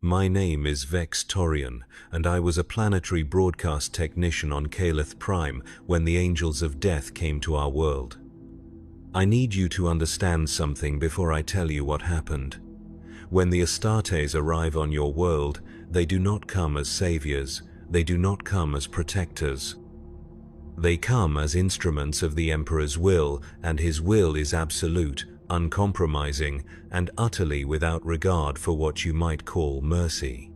My name is Vex Torian, and I was a planetary broadcast technician on Calith Prime when the Angels of Death came to our world. I need you to understand something before I tell you what happened. When the Astartes arrive on your world, they do not come as saviors, they do not come as protectors. They come as instruments of the Emperor's will, and his will is absolute, uncompromising, and utterly without regard for what you might call mercy.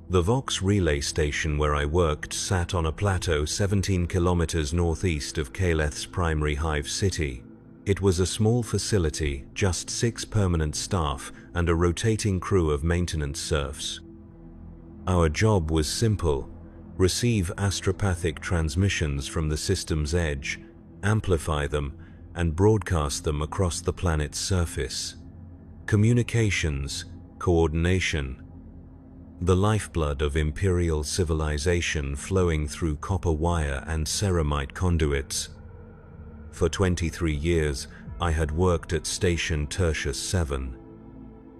The Vox relay station where I worked sat on a plateau 17 kilometers northeast of Caleth's primary hive city. It was a small facility, just 6 permanent staff and a rotating crew of maintenance serfs. Our job was simple: receive astropathic transmissions from the system's edge, amplify them, and broadcast them across the planet's surface. Communications, coordination. The lifeblood of imperial civilization flowing through copper wire and ceramite conduits. For 23 years, I had worked at Station Tertius 7.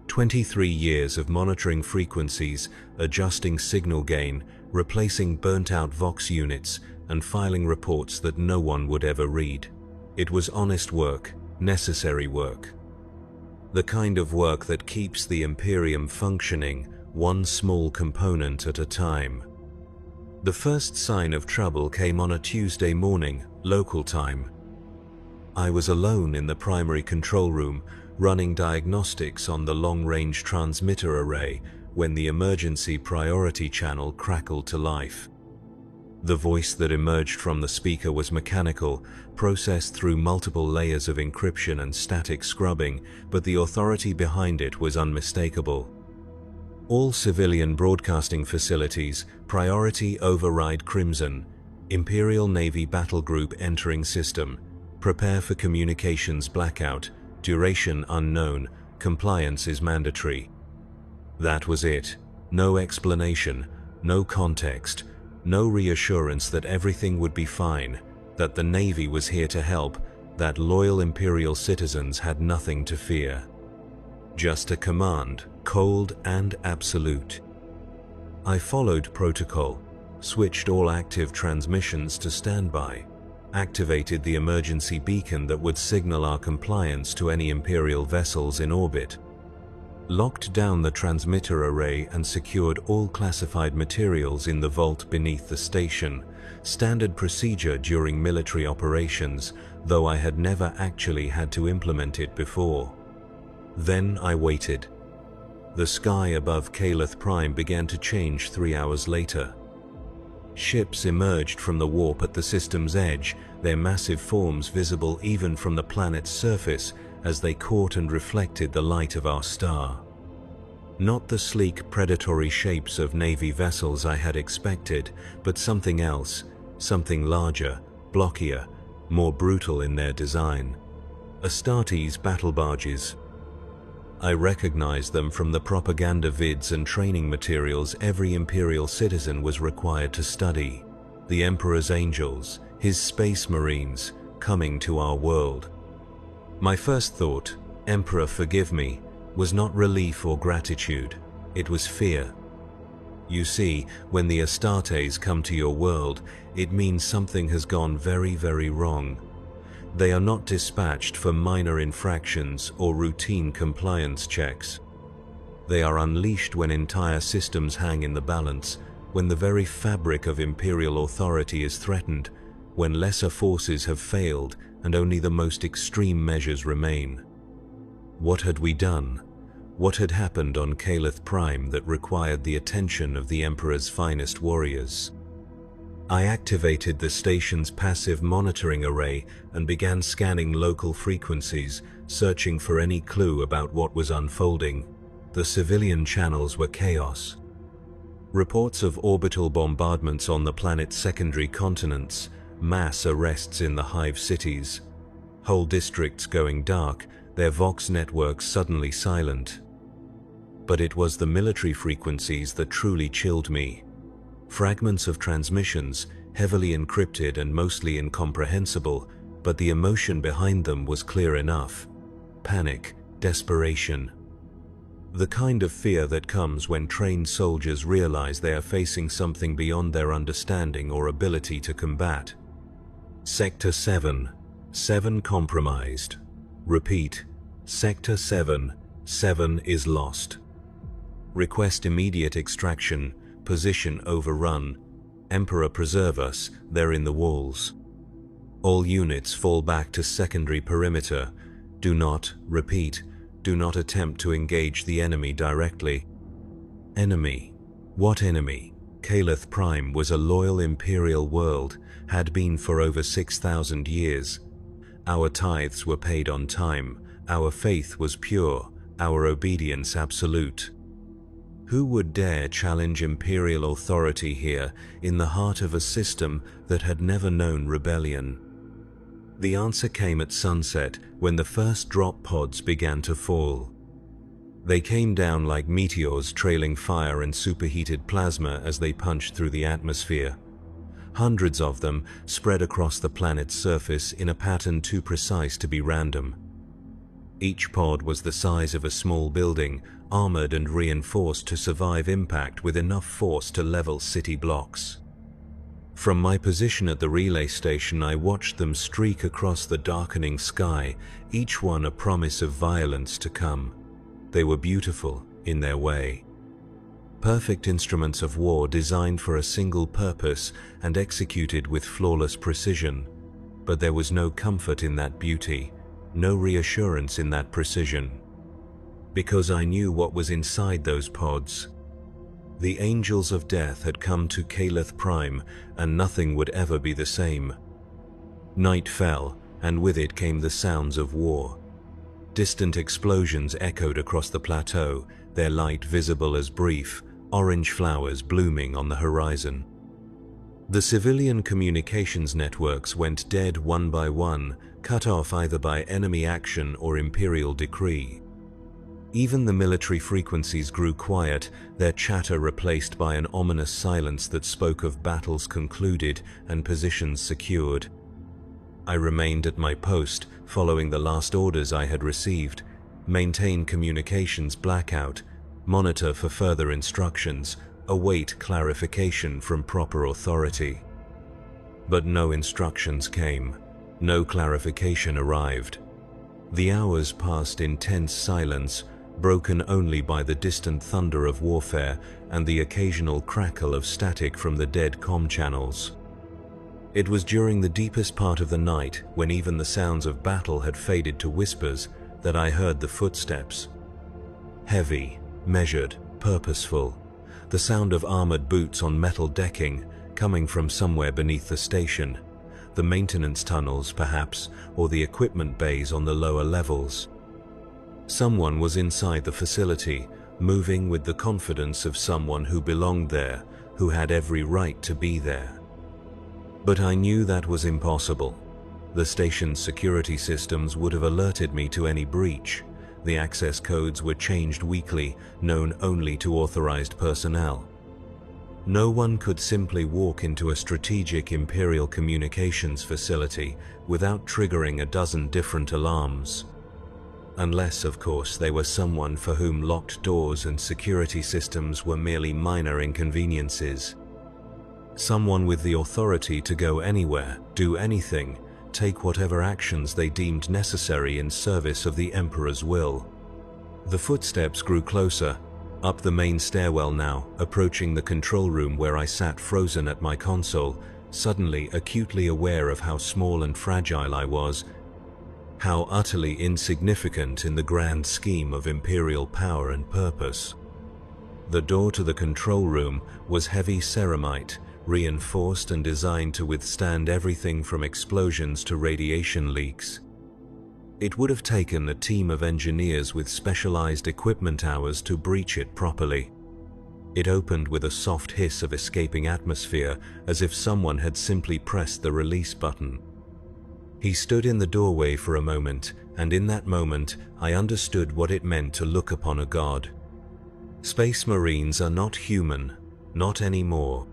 23 years of monitoring frequencies, adjusting signal gain, replacing burnt-out Vox units, and filing reports that no one would ever read. It was honest work, necessary work. The kind of work that keeps the Imperium functioning, one small component at a time. The first sign of trouble came on a Tuesday morning, local time. I was alone in the primary control room, running diagnostics on the long-range transmitter array when the emergency priority channel crackled to life. The voice that emerged from the speaker was mechanical, processed through multiple layers of encryption and static scrubbing, but the authority behind it was unmistakable. All civilian broadcasting facilities, priority override Crimson, Imperial Navy Battle Group entering system, prepare for communications blackout, duration unknown, compliance is mandatory. That was it. No explanation, no context, no reassurance that everything would be fine, that the Navy was here to help, that loyal Imperial citizens had nothing to fear. Just a command, cold and absolute. I followed protocol, switched all active transmissions to standby, activated the emergency beacon that would signal our compliance to any Imperial vessels in orbit, locked down the transmitter array and secured all classified materials in the vault beneath the station, standard procedure during military operations, though I had never actually had to implement it before. Then I waited. The sky above Calith Prime began to change 3 hours later. Ships emerged from the warp at the system's edge, their massive forms visible even from the planet's surface as they caught and reflected the light of our star. Not the sleek, predatory shapes of Navy vessels I had expected, but something else, something larger, blockier, more brutal in their design. Astartes battle barges. I recognized them from the propaganda vids and training materials every Imperial citizen was required to study. The Emperor's Angels, his Space Marines, coming to our world. My first thought, Emperor forgive me, was not relief or gratitude, it was fear. You see, when the Astartes come to your world, it means something has gone very, very wrong. They are not dispatched for minor infractions or routine compliance checks. They are unleashed when entire systems hang in the balance, when the very fabric of Imperial authority is threatened, when lesser forces have failed and only the most extreme measures remain. What had we done? What had happened on Calith Prime that required the attention of the Emperor's finest warriors? I activated the station's passive monitoring array and began scanning local frequencies, searching for any clue about what was unfolding. The civilian channels were chaos. Reports of orbital bombardments on the planet's secondary continents, mass arrests in the hive cities, whole districts going dark, their Vox networks suddenly silent. But it was the military frequencies that truly chilled me. Fragments of transmissions, heavily encrypted and mostly incomprehensible, but the emotion behind them was clear enough. Panic, desperation. The kind of fear that comes when trained soldiers realize they are facing something beyond their understanding or ability to combat. Sector 7. 7 compromised. Repeat. Sector 7. 7 is lost. Request immediate extraction. Position overrun. Emperor preserve us, they're in the walls. All units fall back to secondary perimeter. Do not, repeat, do not attempt to engage the enemy directly. Enemy. What enemy? Caleth Prime was a loyal imperial world, had been for over 6,000 years. Our tithes were paid on time, our faith was pure, our obedience absolute. Who would dare challenge imperial authority here, in the heart of a system that had never known rebellion? The answer came at sunset, when the first drop pods began to fall. They came down like meteors trailing fire and superheated plasma as they punched through the atmosphere. Hundreds of them spread across the planet's surface in a pattern too precise to be random. Each pod was the size of a small building, armored and reinforced to survive impact with enough force to level city blocks. From my position at the relay station, I watched them streak across the darkening sky, each one a promise of violence to come. They were beautiful in their way. Perfect instruments of war designed for a single purpose and executed with flawless precision. But there was no comfort in that beauty, no reassurance in that precision. Because I knew what was inside those pods. The angels of death had come to Caleth Prime, and nothing would ever be the same. Night fell, and with it came the sounds of war. Distant explosions echoed across the plateau, their light visible as brief, orange flowers blooming on the horizon. The civilian communications networks went dead one by one, cut off either by enemy action or imperial decree. Even the military frequencies grew quiet, their chatter replaced by an ominous silence that spoke of battles concluded and positions secured. I remained at my post, following the last orders I had received: maintain communications blackout, monitor for further instructions, await clarification from proper authority. But no instructions came, no clarification arrived. The hours passed in tense silence, broken only by the distant thunder of warfare and the occasional crackle of static from the dead comm channels. It was during the deepest part of the night, when even the sounds of battle had faded to whispers, that I heard the footsteps. Heavy, measured, purposeful, the sound of armored boots on metal decking, coming from somewhere beneath the station, the maintenance tunnels perhaps, or the equipment bays on the lower levels. Someone was inside the facility, moving with the confidence of someone who belonged there, who had every right to be there. But I knew that was impossible. The station's security systems would have alerted me to any breach. The access codes were changed weekly, known only to authorized personnel. No one could simply walk into a strategic Imperial communications facility without triggering a dozen different alarms. Unless, of course, they were someone for whom locked doors and security systems were merely minor inconveniences. Someone with the authority to go anywhere, do anything, take whatever actions they deemed necessary in service of the Emperor's will. The footsteps grew closer, up the main stairwell now, approaching the control room where I sat frozen at my console, suddenly acutely aware of how small and fragile I was, how utterly insignificant in the grand scheme of Imperial power and purpose. The door to the control room was heavy ceramite, reinforced and designed to withstand everything from explosions to radiation leaks. It would have taken a team of engineers with specialized equipment hours to breach it properly. It opened with a soft hiss of escaping atmosphere, as if someone had simply pressed the release button. He stood in the doorway for a moment, and in that moment I understood what it meant to look upon a god. Space Marines are not human, not anymore.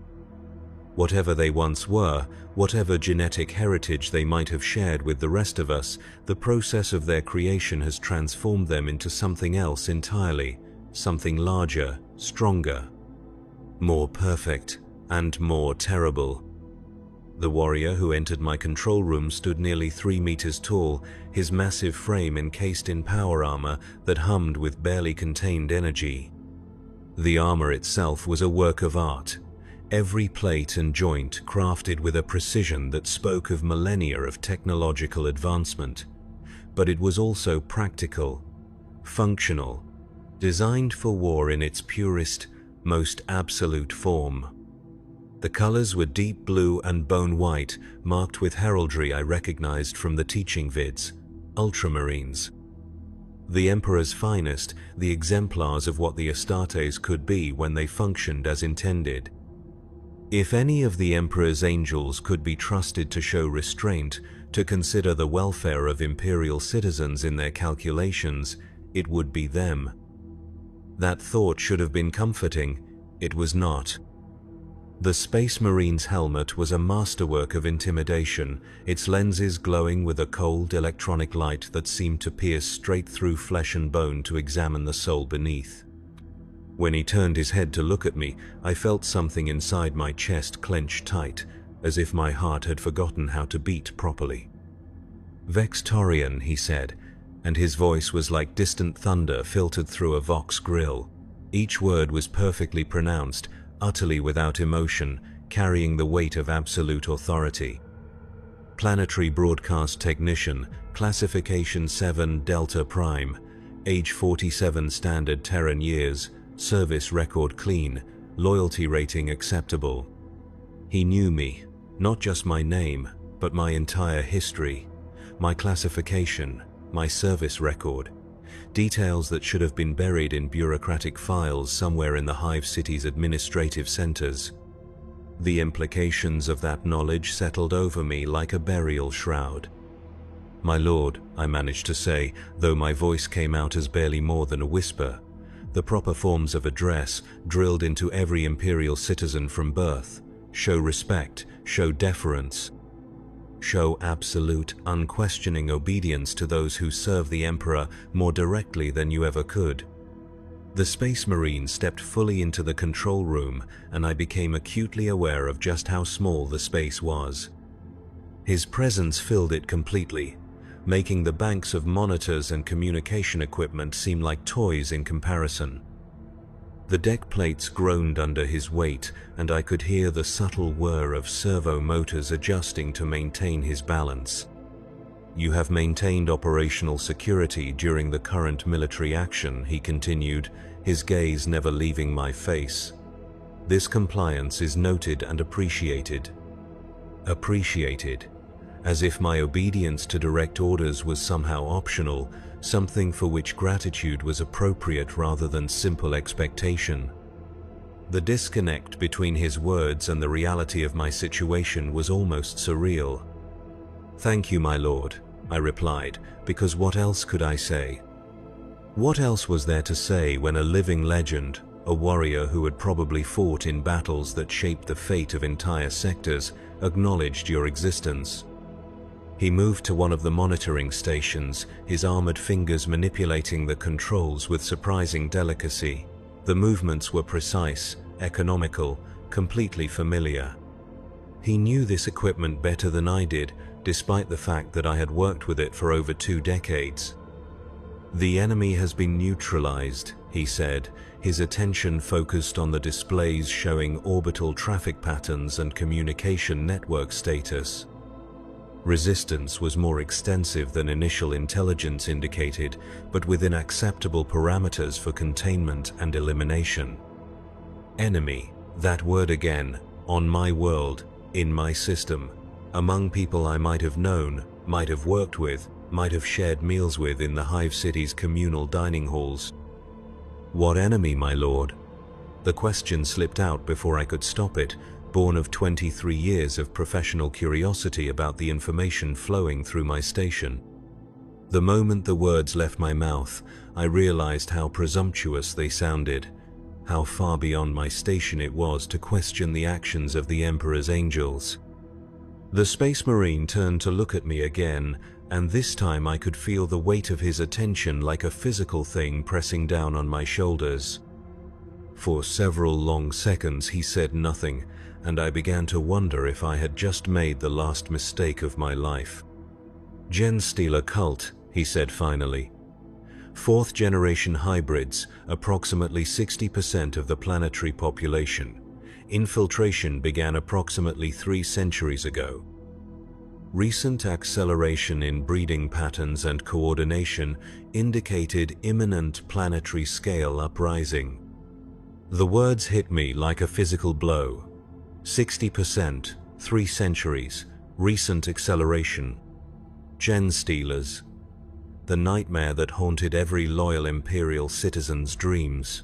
Whatever they once were, whatever genetic heritage they might have shared with the rest of us, the process of their creation has transformed them into something else entirely, something larger, stronger, more perfect, and more terrible. The warrior who entered my control room stood nearly 3 meters tall, his massive frame encased in power armor that hummed with barely contained energy. The armor itself was a work of art, every plate and joint crafted with a precision that spoke of millennia of technological advancement. But it was also practical, functional, designed for war in its purest, most absolute form. The colors were deep blue and bone white, marked with heraldry I recognized from the teaching vids, ultramarines. The Emperor's finest, the exemplars of what the Astartes could be when they functioned as intended. If any of the Emperor's angels could be trusted to show restraint, to consider the welfare of Imperial citizens in their calculations, it would be them. That thought should have been comforting. It was not. The Space Marine's helmet was a masterwork of intimidation, its lenses glowing with a cold electronic light that seemed to pierce straight through flesh and bone to examine the soul beneath. When he turned his head to look at me, I felt something inside my chest clench tight, as if my heart had forgotten how to beat properly. "Vextorian," he said, and his voice was like distant thunder filtered through a Vox grill. Each word was perfectly pronounced, utterly without emotion, carrying the weight of absolute authority. Planetary broadcast technician, classification 7 Delta Prime, age 47 standard Terran years, service record clean, loyalty rating acceptable. He knew me, not just my name, but my entire history, my classification, my service record. Details that should have been buried in bureaucratic files somewhere in the Hive City's administrative centers. The implications of that knowledge settled over me like a burial shroud. "My lord," I managed to say, though my voice came out as barely more than a whisper. The proper forms of address, drilled into every Imperial citizen from birth. Show respect, show deference. Show absolute, unquestioning obedience to those who serve the Emperor more directly than you ever could. The Space Marine stepped fully into the control room, and I became acutely aware of just how small the space was. His presence filled it completely, making the banks of monitors and communication equipment seem like toys in comparison. The deck plates groaned under his weight, and I could hear the subtle whir of servo motors adjusting to maintain his balance. "You have maintained operational security during the current military action," he continued, his gaze never leaving my face. "This compliance is noted and appreciated." Appreciated, as if my obedience to direct orders was somehow optional, something for which gratitude was appropriate rather than simple expectation. The disconnect between his words and the reality of my situation was almost surreal. "Thank you, my lord," I replied, because what else could I say? What else was there to say when a living legend, a warrior who had probably fought in battles that shaped the fate of entire sectors, acknowledged your existence? He moved to one of the monitoring stations, his armored fingers manipulating the controls with surprising delicacy. The movements were precise, economical, completely familiar. He knew this equipment better than I did, despite the fact that I had worked with it for over 2 decades. "The enemy has been neutralized," he said, his attention focused on the displays showing orbital traffic patterns and communication network status. Resistance was more extensive than initial intelligence indicated, but within acceptable parameters for containment and elimination. Enemy, that word again, on my world, in my system, among people I might have known, might have worked with, might have shared meals with in the Hive City's communal dining halls. "What enemy, my lord?" The question slipped out before I could stop it, born of 23 years of professional curiosity about the information flowing through my station. The moment the words left my mouth, I realized how presumptuous they sounded, how far beyond my station it was to question the actions of the Emperor's angels. The Space Marine turned to look at me again, and this time I could feel the weight of his attention like a physical thing pressing down on my shoulders. For several long seconds he said nothing, and I began to wonder if I had just made the last mistake of my life. Gen-stealer cult, he said finally. Fourth-generation hybrids, approximately 60% of the planetary population. Infiltration began approximately 3 centuries ago. Recent acceleration in breeding patterns and coordination indicated imminent planetary scale uprising. The words hit me like a physical blow. 60%, 3 centuries, recent acceleration. Gen-stealers. The nightmare that haunted every loyal Imperial citizen's dreams.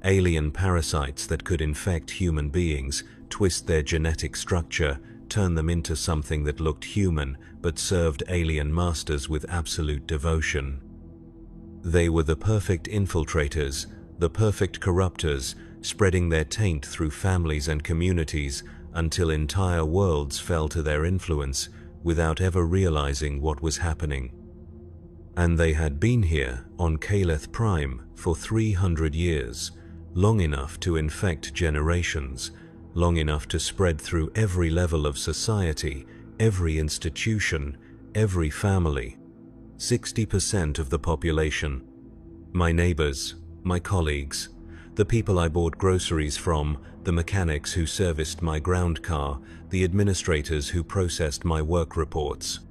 Alien parasites that could infect human beings, twist their genetic structure, turn them into something that looked human but served alien masters with absolute devotion. They were the perfect infiltrators, the perfect corruptors, spreading their taint through families and communities until entire worlds fell to their influence without ever realizing what was happening. And they had been here on Caleth Prime for 300 years, long enough to infect generations, long enough to spread through every level of society, every institution, every family. 60% of the population. My neighbors, my colleagues, the people I bought groceries from, the mechanics who serviced my ground car, the administrators who processed my work reports.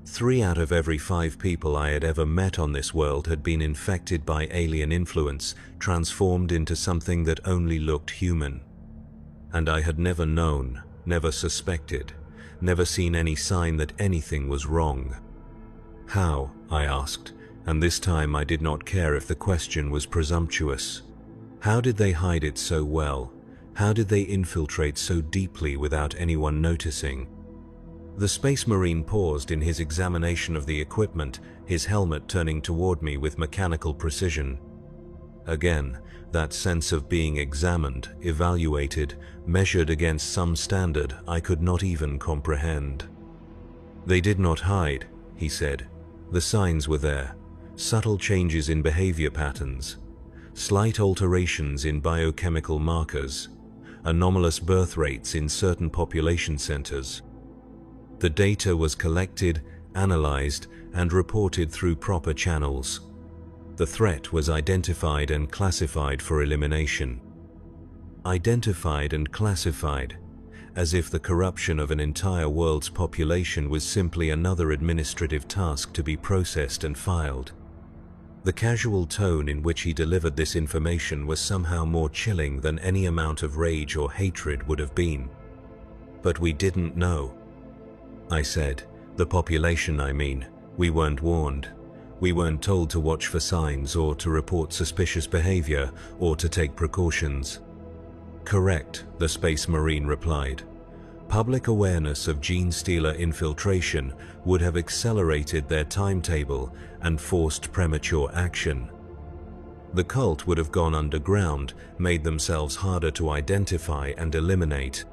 3 out of every 5 people I had ever met on this world had been infected by alien influence, transformed into something that only looked human. And I had never known, never suspected, never seen any sign that anything was wrong. How? I asked, and this time I did not care if the question was presumptuous. How did they hide it so well? How did they infiltrate so deeply without anyone noticing? The Space Marine paused in his examination of the equipment, his helmet turning toward me with mechanical precision. Again, that sense of being examined, evaluated, measured against some standard I could not even comprehend. They did not hide, he said. The signs were there. Subtle changes in behavior patterns. Slight alterations in biochemical markers. Anomalous birth rates in certain population centers. The data was collected, analyzed, and reported through proper channels. The threat was identified and classified for elimination. Identified and classified, as if the corruption of an entire world's population was simply another administrative task to be processed and filed. The casual tone in which he delivered this information was somehow more chilling than any amount of rage or hatred would have been. But we didn't know. I said. The population, I mean. We weren't warned. We weren't told to watch for signs or to report suspicious behavior or to take precautions. Correct, the Space Marine replied. Public awareness of gene-stealer infiltration would have accelerated their timetable and forced premature action. The cult would have gone underground, made themselves harder to identify and eliminate.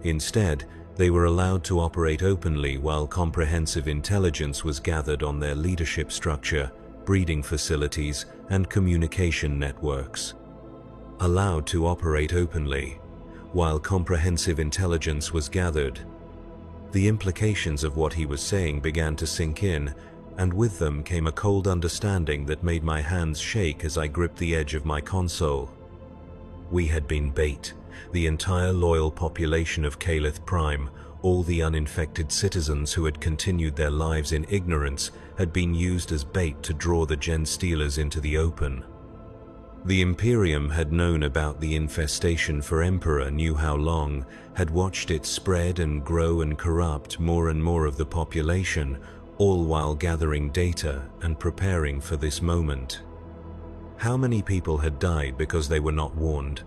Instead, they were allowed to operate openly while comprehensive intelligence was gathered on their leadership structure, breeding facilities, and communication networks. Allowed to operate openly, while comprehensive intelligence was gathered. The implications of what he was saying began to sink in, and with them came a cold understanding that made my hands shake as I gripped the edge of my console. We had been bait. The entire loyal population of Caleth Prime, all the uninfected citizens who had continued their lives in ignorance, had been used as bait to draw the Gen-stealers into the open. The Imperium had known about the infestation for Emperor knew how long, had watched it spread and grow and corrupt more and more of the population, all while gathering data and preparing for this moment. How many people had died because they were not warned?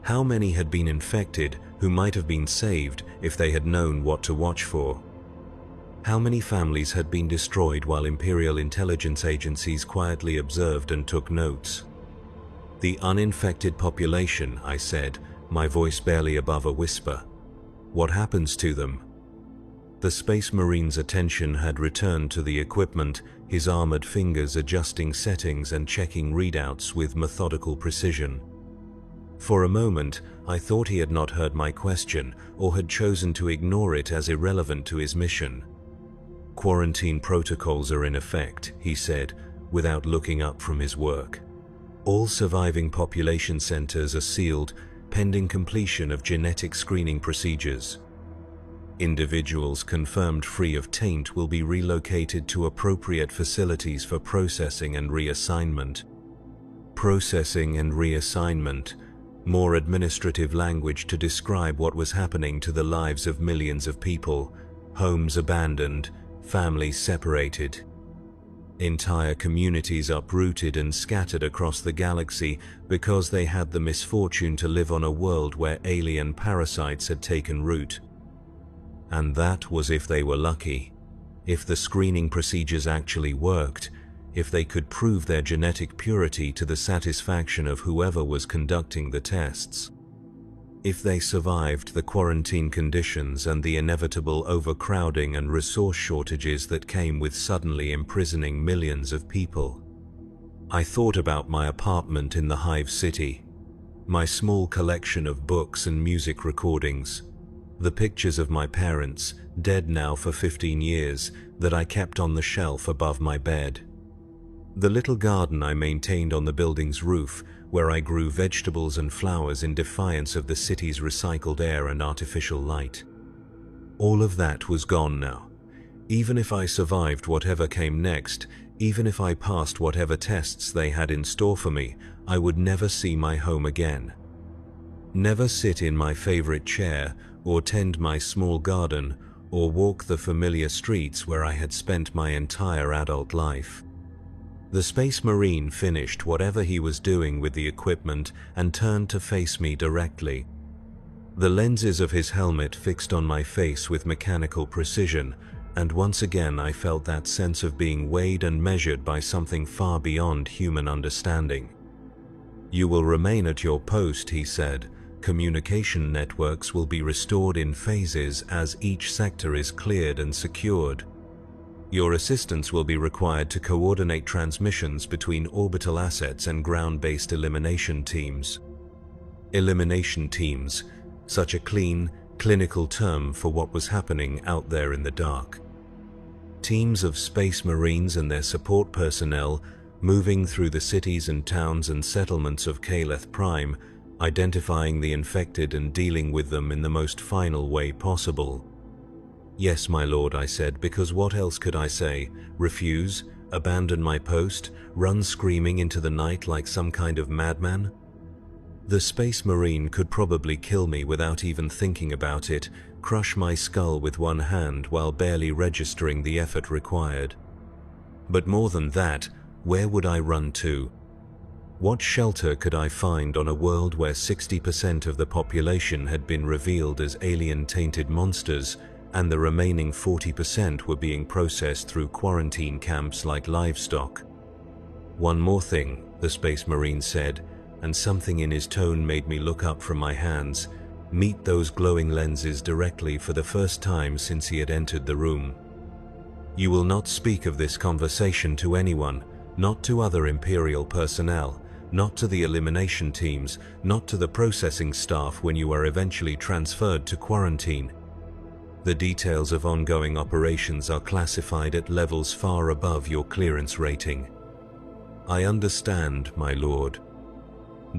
How many had been infected who might have been saved if they had known what to watch for? How many families had been destroyed while Imperial intelligence agencies quietly observed and took notes? The uninfected population, I said, my voice barely above a whisper. What happens to them? The Space Marine's attention had returned to the equipment, his armored fingers adjusting settings and checking readouts with methodical precision. For a moment, I thought he had not heard my question or had chosen to ignore it as irrelevant to his mission. "Quarantine protocols are in effect," he said, without looking up from his work. "All surviving population centers are sealed, pending completion of genetic screening procedures. Individuals confirmed free of taint will be relocated to appropriate facilities for processing and reassignment." Processing and reassignment. More administrative language to describe what was happening to the lives of millions of people, homes abandoned, families separated. Entire communities uprooted and scattered across the galaxy because they had the misfortune to live on a world where alien parasites had taken root. And that was if they were lucky. If the screening procedures actually worked, if they could prove their genetic purity to the satisfaction of whoever was conducting the tests. If they survived the quarantine conditions and the inevitable overcrowding and resource shortages that came with suddenly imprisoning millions of people. I thought about my apartment in the Hive City, my small collection of books and music recordings, the pictures of my parents, dead now for 15 years, that I kept on the shelf above my bed. The little garden I maintained on the building's roof, where I grew vegetables and flowers in defiance of the city's recycled air and artificial light. All of that was gone now. Even if I survived whatever came next, even if I passed whatever tests they had in store for me, I would never see my home again. Never sit in my favorite chair, or tend my small garden, or walk the familiar streets where I had spent my entire adult life. The Space Marine finished whatever he was doing with the equipment and turned to face me directly. The lenses of his helmet fixed on my face with mechanical precision, and once again I felt that sense of being weighed and measured by something far beyond human understanding. "You will remain at your post," he said. "Communication networks will be restored in phases as each sector is cleared and secured. Your assistance will be required to coordinate transmissions between orbital assets and ground-based elimination teams." Elimination teams, such a clean, clinical term for what was happening out there in the dark. Teams of Space Marines and their support personnel moving through the cities and towns and settlements of Caleth Prime, identifying the infected and dealing with them in the most final way possible. "Yes, my lord," I said, because what else could I say? Refuse? Abandon my post? Run screaming into the night like some kind of madman? The Space Marine could probably kill me without even thinking about it, crush my skull with one hand while barely registering the effort required. But more than that, where would I run to? What shelter could I find on a world where 60% of the population had been revealed as alien-tainted monsters, and the remaining 40% were being processed through quarantine camps like livestock? "One more thing," the Space Marine said, and something in his tone made me look up from my hands, meet those glowing lenses directly for the first time since he had entered the room. "You will not speak of this conversation to anyone, not to other Imperial personnel, not to the elimination teams, not to the processing staff when you are eventually transferred to quarantine. The details of ongoing operations are classified at levels far above your clearance rating." "I understand, my lord."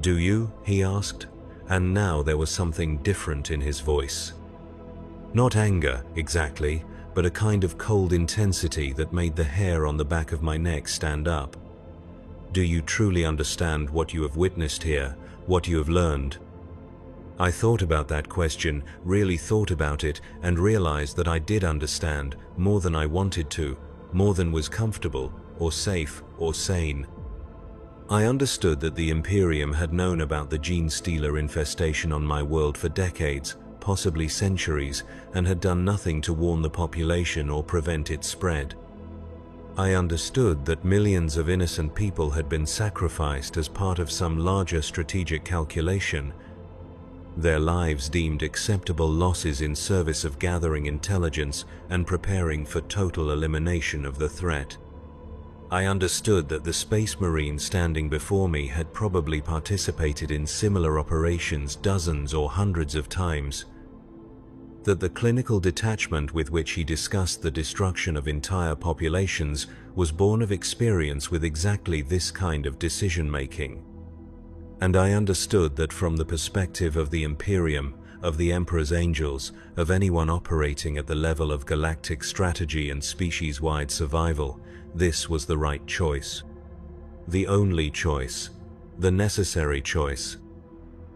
"Do you?" he asked, and now there was something different in his voice. Not anger, exactly, but a kind of cold intensity that made the hair on the back of my neck stand up. "Do you truly understand what you have witnessed here, what you have learned?" I thought about that question, really thought about it, and realized that I did understand, more than I wanted to, more than was comfortable, or safe, or sane. I understood that the Imperium had known about the gene stealer infestation on my world for decades, possibly centuries, and had done nothing to warn the population or prevent its spread. I understood that millions of innocent people had been sacrificed as part of some larger strategic calculation. their lives deemed acceptable losses in service of gathering intelligence and preparing for total elimination of the threat. I understood that the Space Marine standing before me had probably participated in similar operations dozens or hundreds of times, that the clinical detachment with which he discussed the destruction of entire populations was born of experience with exactly this kind of decision-making. And I understood that from the perspective of the Imperium, of the Emperor's angels, of anyone operating at the level of galactic strategy and species-wide survival, this was the right choice. The only choice. The necessary choice.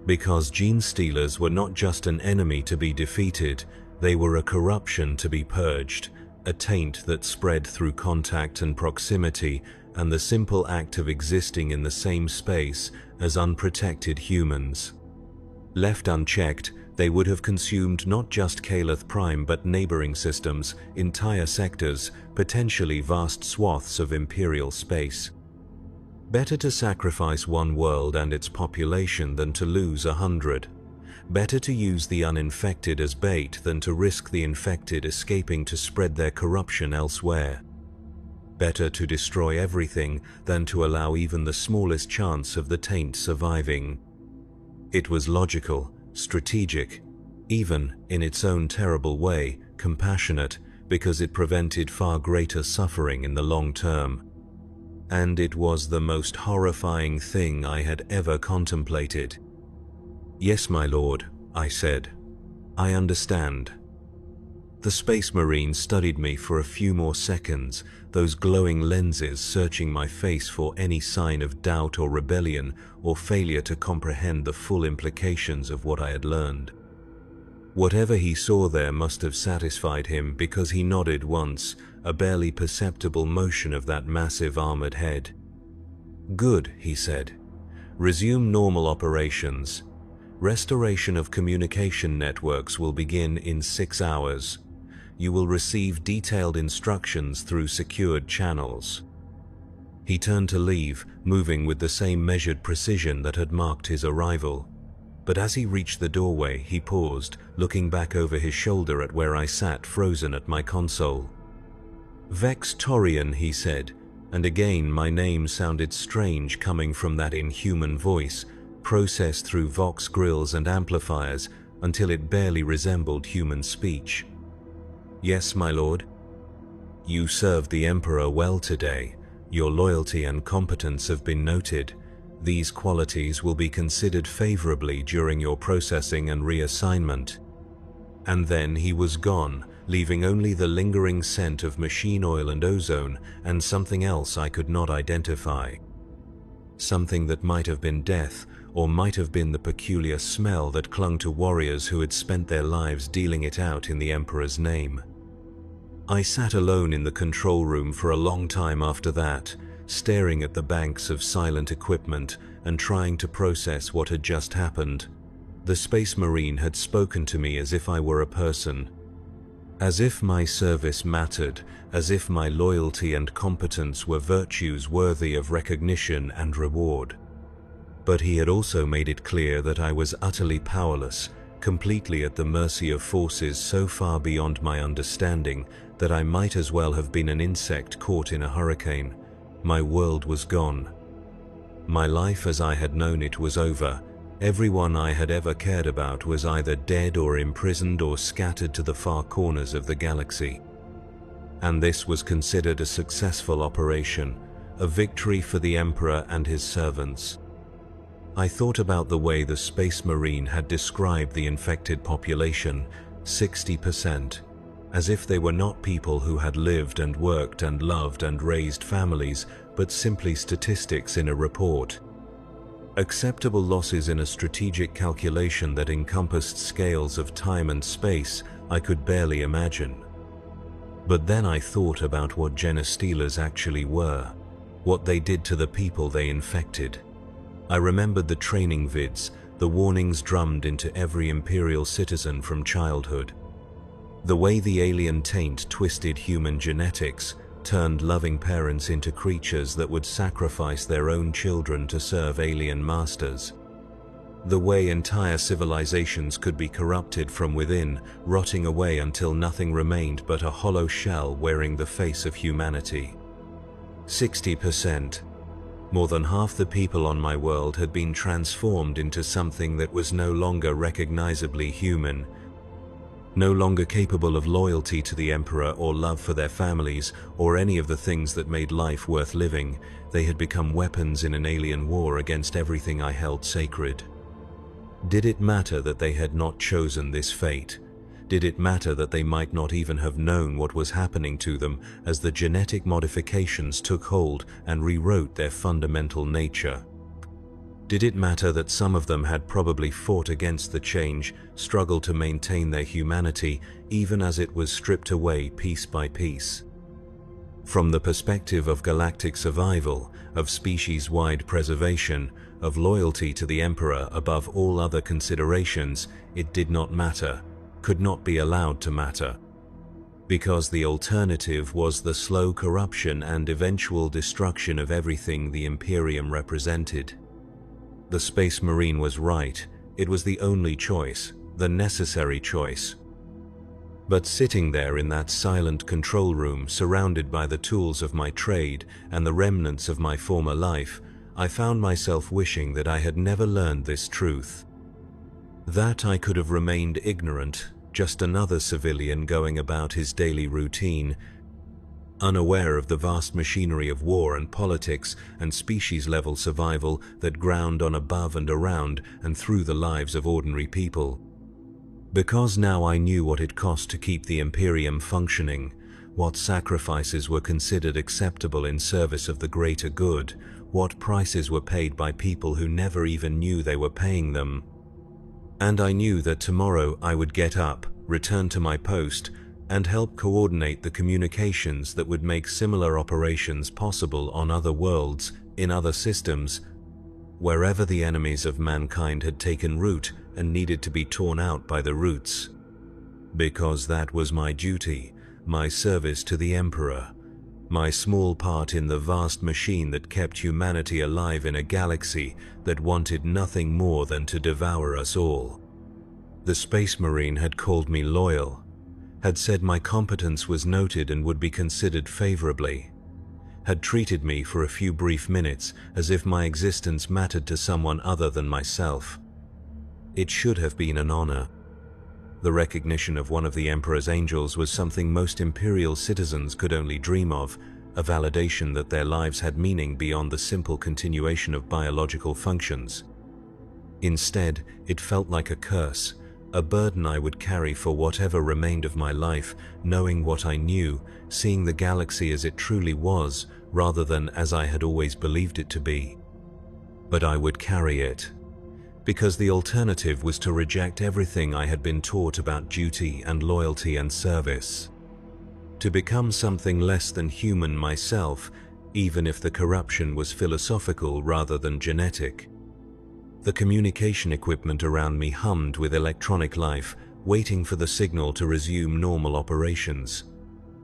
Because gene stealers were not just an enemy to be defeated, they were a corruption to be purged, a taint that spread through contact and proximity, and the simple act of existing in the same space as unprotected humans. Left unchecked, they would have consumed not just Calith Prime but neighboring systems, entire sectors, potentially vast swaths of Imperial space. Better to sacrifice one world and its population than to lose 100. Better to use the uninfected as bait than to risk the infected escaping to spread their corruption elsewhere. Better to destroy everything than to allow even the smallest chance of the taint surviving. It was logical, strategic, even, in its own terrible way, compassionate, because it prevented far greater suffering in the long term. And it was the most horrifying thing I had ever contemplated. "Yes, my lord," I said. "I understand." The Space Marine studied me for a few more seconds, those glowing lenses searching my face for any sign of doubt or rebellion or failure to comprehend the full implications of what I had learned. Whatever he saw there must have satisfied him, because he nodded once, a barely perceptible motion of that massive armored head. "Good," he said. "Resume normal operations. Restoration of communication networks will begin in 6 hours. You will receive detailed instructions through secured channels." He turned to leave, moving with the same measured precision that had marked his arrival. But as he reached the doorway, he paused, looking back over his shoulder at where I sat frozen at my console. "Vex Torian," he said, and again my name sounded strange coming from that inhuman voice, processed through vox grills and amplifiers until it barely resembled human speech. "Yes, my lord." "You served the Emperor well today. Your loyalty and competence have been noted. These qualities will be considered favorably during your processing and reassignment." And then he was gone, leaving only the lingering scent of machine oil and ozone and something else I could not identify. Something that might have been death, or might have been the peculiar smell that clung to warriors who had spent their lives dealing it out in the Emperor's name. I sat alone in the control room for a long time after that, staring at the banks of silent equipment and trying to process what had just happened. The Space Marine had spoken to me as if I were a person. As if my service mattered, as if my loyalty and competence were virtues worthy of recognition and reward. But he had also made it clear that I was utterly powerless, completely at the mercy of forces so far beyond my understanding that I might as well have been an insect caught in a hurricane. My world was gone. My life as I had known it was over. Everyone I had ever cared about was either dead or imprisoned or scattered to the far corners of the galaxy. And this was considered a successful operation, a victory for the Emperor and his servants. I thought about the way the Space Marine had described the infected population, 60%, as if they were not people who had lived and worked and loved and raised families, but simply statistics in a report. Acceptable losses in a strategic calculation that encompassed scales of time and space I could barely imagine. But then I thought about what genestealers actually were, what they did to the people they infected. I remembered the training vids, the warnings drummed into every Imperial citizen from childhood. The way the alien taint twisted human genetics, turned loving parents into creatures that would sacrifice their own children to serve alien masters. The way entire civilizations could be corrupted from within, rotting away until nothing remained but a hollow shell wearing the face of humanity. 60%. More than half the people on my world had been transformed into something that was no longer recognizably human, no longer capable of loyalty to the Emperor or love for their families or any of the things that made life worth living. They had become weapons in an alien war against everything I held sacred. Did it matter that they had not chosen this fate? Did it matter that they might not even have known what was happening to them as the genetic modifications took hold and rewrote their fundamental nature? Did it matter that some of them had probably fought against the change, struggled to maintain their humanity, even as it was stripped away piece by piece? From the perspective of galactic survival, of species-wide preservation, of loyalty to the Emperor above all other considerations, it did not matter, could not be allowed to matter. Because the alternative was the slow corruption and eventual destruction of everything the Imperium represented. The Space Marine was right. It was the only choice, the necessary choice. But sitting there in that silent control room, surrounded by the tools of my trade and the remnants of my former life, I found myself wishing that I had never learned this truth. That I could have remained ignorant, just another civilian going about his daily routine, unaware of the vast machinery of war and politics and species-level survival that ground on above and around and through the lives of ordinary people. Because now I knew what it cost to keep the Imperium functioning, what sacrifices were considered acceptable in service of the greater good, what prices were paid by people who never even knew they were paying them. And I knew that tomorrow I would get up, return to my post, and help coordinate the communications that would make similar operations possible on other worlds, in other systems, wherever the enemies of mankind had taken root and needed to be torn out by the roots. Because that was my duty, my service to the Emperor, my small part in the vast machine that kept humanity alive in a galaxy that wanted nothing more than to devour us all. The Space Marine had called me loyal, had said my competence was noted and would be considered favorably, had treated me for a few brief minutes as if my existence mattered to someone other than myself. It should have been an honor. The recognition of one of the Emperor's angels was something most Imperial citizens could only dream of, a validation that their lives had meaning beyond the simple continuation of biological functions. Instead, it felt like a curse, a burden I would carry for whatever remained of my life, knowing what I knew, seeing the galaxy as it truly was, rather than as I had always believed it to be. But I would carry it, because the alternative was to reject everything I had been taught about duty and loyalty and service. To become something less than human myself, even if the corruption was philosophical rather than genetic. The communication equipment around me hummed with electronic life, waiting for the signal to resume normal operations.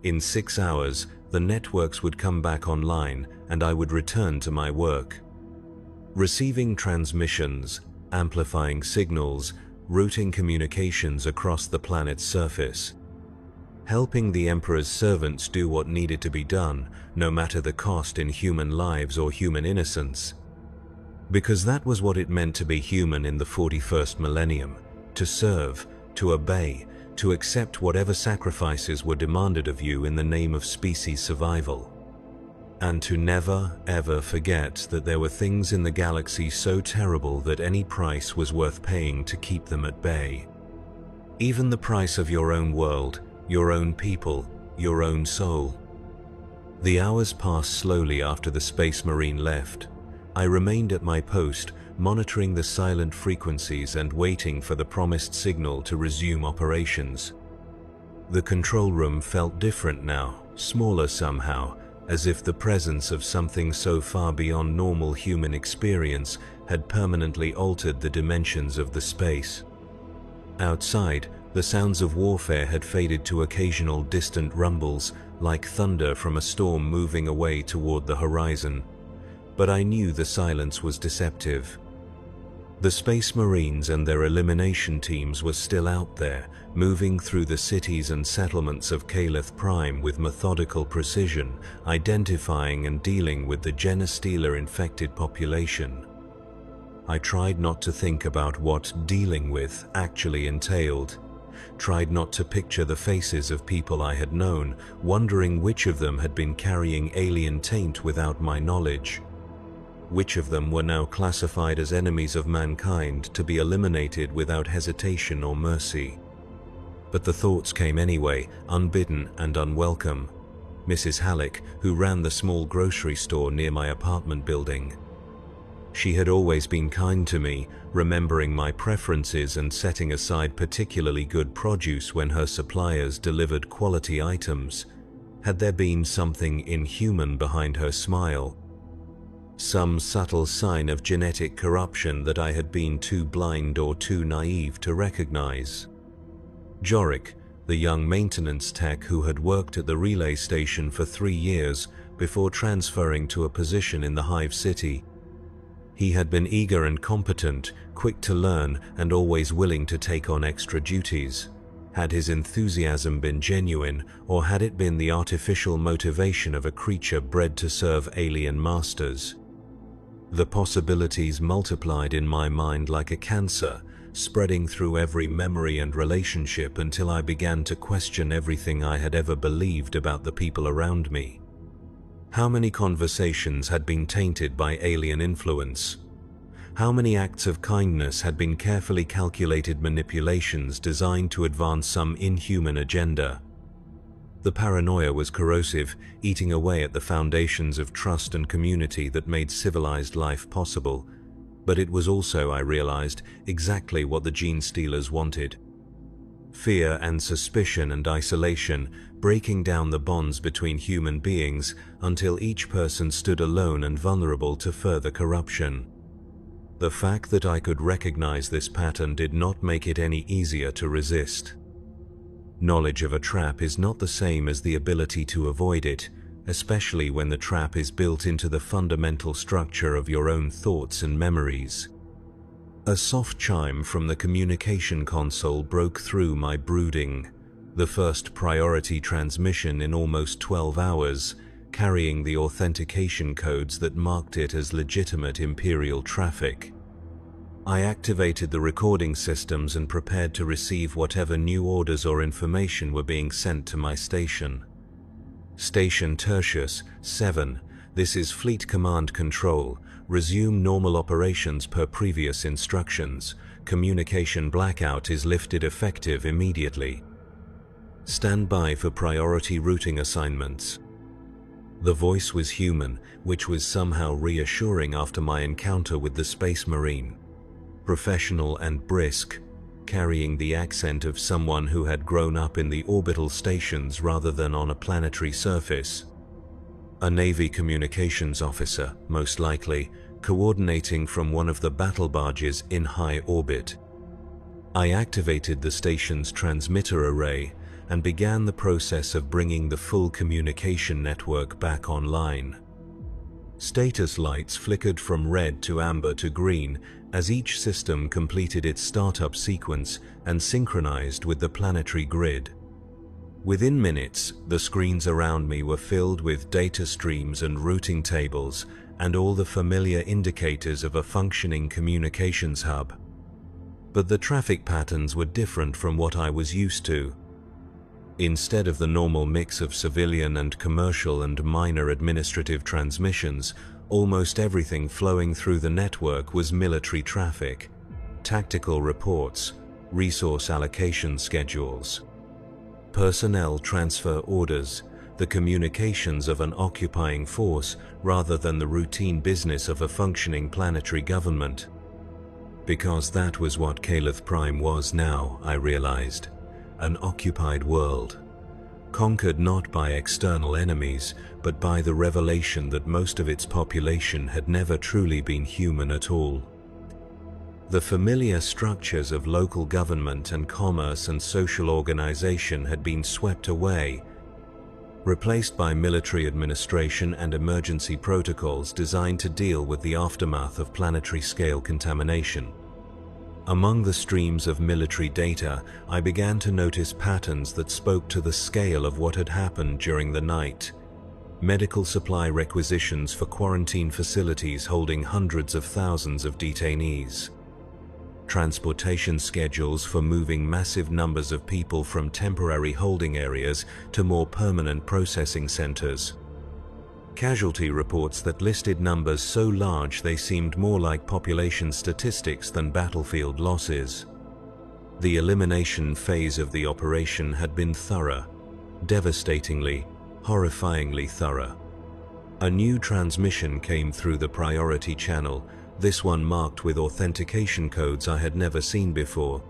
In 6 hours, the networks would come back online and I would return to my work. Receiving transmissions, amplifying signals, routing communications across the planet's surface. Helping the Emperor's servants do what needed to be done, no matter the cost in human lives or human innocence. Because that was what it meant to be human in the 41st millennium, to serve, to obey, to accept whatever sacrifices were demanded of you in the name of species survival. And to never, ever forget that there were things in the galaxy so terrible that any price was worth paying to keep them at bay. Even the price of your own world, your own people, your own soul. The hours passed slowly after the Space Marine left. I remained at my post, monitoring the silent frequencies and waiting for the promised signal to resume operations. The control room felt different now, smaller somehow, as if the presence of something so far beyond normal human experience had permanently altered the dimensions of the space. Outside, the sounds of warfare had faded to occasional distant rumbles, like thunder from a storm moving away toward the horizon. But I knew the silence was deceptive. The Space Marines and their elimination teams were still out there, moving through the cities and settlements of Calith Prime with methodical precision, identifying and dealing with the genetically infected population. I tried not to think about what dealing with actually entailed. Tried not to picture the faces of people I had known, wondering which of them had been carrying alien taint without my knowledge. Which of them were now classified as enemies of mankind to be eliminated without hesitation or mercy. But the thoughts came anyway, unbidden and unwelcome. Mrs. Halleck, who ran the small grocery store near my apartment building. She had always been kind to me, remembering my preferences and setting aside particularly good produce when her suppliers delivered quality items. Had there been something inhuman behind her smile? Some subtle sign of genetic corruption that I had been too blind or too naive to recognize? Jorik, the young maintenance tech who had worked at the relay station for 3 years before transferring to a position in the Hive City. He had been eager and competent, quick to learn, and always willing to take on extra duties. Had his enthusiasm been genuine, or had it been the artificial motivation of a creature bred to serve alien masters? The possibilities multiplied in my mind like a cancer, spreading through every memory and relationship until I began to question everything I had ever believed about the people around me. How many conversations had been tainted by alien influence? How many acts of kindness had been carefully calculated manipulations designed to advance some inhuman agenda? The paranoia was corrosive, eating away at the foundations of trust and community that made civilized life possible. But it was also, I realized, exactly what the gene stealers wanted. Fear and suspicion and isolation, breaking down the bonds between human beings until each person stood alone and vulnerable to further corruption. The fact that I could recognize this pattern did not make it any easier to resist. Knowledge of a trap is not the same as the ability to avoid it, especially when the trap is built into the fundamental structure of your own thoughts and memories. A soft chime from the communication console broke through my brooding. The first priority transmission in almost 12 hours, carrying the authentication codes that marked it as legitimate Imperial traffic. I activated the recording systems and prepared to receive whatever new orders or information were being sent to my station. Station Tertius 7, this is Fleet Command Control. Resume normal operations per previous instructions. Communication blackout is lifted effective immediately. Stand by for priority routing assignments. The voice was human, which was somehow reassuring after my encounter with the Space Marine. Professional and brisk, carrying the accent of someone who had grown up in the orbital stations rather than on a planetary surface. A Navy communications officer, most likely, coordinating from one of the battle barges in high orbit. I activated the station's transmitter array and began the process of bringing the full communication network back online. Status lights flickered from red to amber to green as each system completed its startup sequence and synchronized with the planetary grid. Within minutes, the screens around me were filled with data streams and routing tables and all the familiar indicators of a functioning communications hub. But the traffic patterns were different from what I was used to. Instead of the normal mix of civilian and commercial and minor administrative transmissions, almost everything flowing through the network was military traffic, tactical reports, resource allocation schedules, personnel transfer orders, the communications of an occupying force rather than the routine business of a functioning planetary government. Because that was what Calith Prime was now, I realized. An occupied world, conquered not by external enemies, but by the revelation that most of its population had never truly been human at all. The familiar structures of local government and commerce and social organization had been swept away, replaced by military administration and emergency protocols designed to deal with the aftermath of planetary-scale contamination. Among the streams of military data, I began to notice patterns that spoke to the scale of what had happened during the night. Medical supply requisitions for quarantine facilities holding hundreds of thousands of detainees. Transportation schedules for moving massive numbers of people from temporary holding areas to more permanent processing centers. Casualty reports that listed numbers so large they seemed more like population statistics than battlefield losses. The elimination phase of the operation had been thorough, devastatingly, horrifyingly thorough. A new transmission came through the priority channel, this one marked with authentication codes I had never seen before.